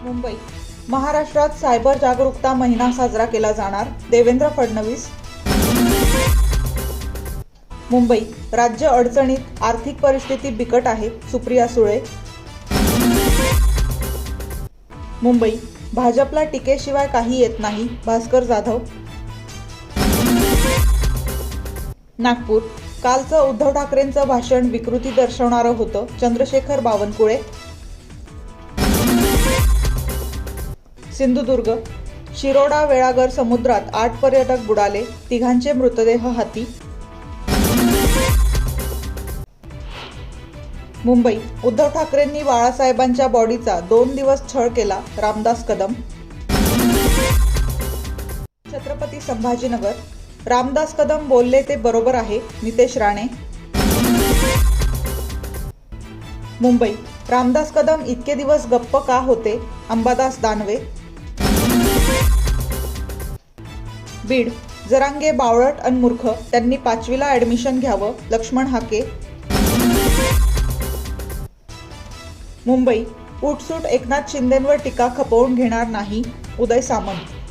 मुंबई, महाराष्ट्रात सायबर जागरूकता महिना साजरा केला जाणार, देवेंद्र फडणवीस. मुंबई, राज्य अडचणीत, आर्थिक परिस्थिती बिकट आहे, सुप्रिया सुळे. मुंबई, भाजपला टीकेशिवाय काही येत नाही, भास्कर जाधव. नागपूर, कालचं उद्धव ठाकरेंचं भाषण विकृती दर्शवणारं होतं, चंद्रशेखर बावनकुळे. सिंधुदुर्ग, शिरोडा वेळागर समुद्रात 8 पर्यटक बुडाले, तिघांचे मृतदेह हाती. मुंबई, उद्धव ठाकरेंनी बाळासाहेबांच्या बॉडीचा 2 दिवस छळ केला, रामदास कदम. छत्रपती संभाजीनगर, रामदास कदम बोलले ते बरोबर आहे, नितेश राणे. मुंबई, रामदास कदम इतके दिवस गप्प का होते, अंबादास दानवे. बीड, जरांगे बावळट अन मूर्ख, त्यांनी 5वीला ॲडमिशन घ्यावं, लक्ष्मण हाके. मुंबई, उठसूट एकनाथ शिंदेंवर टीका खपवून घेणार नाही, उदय सामंत.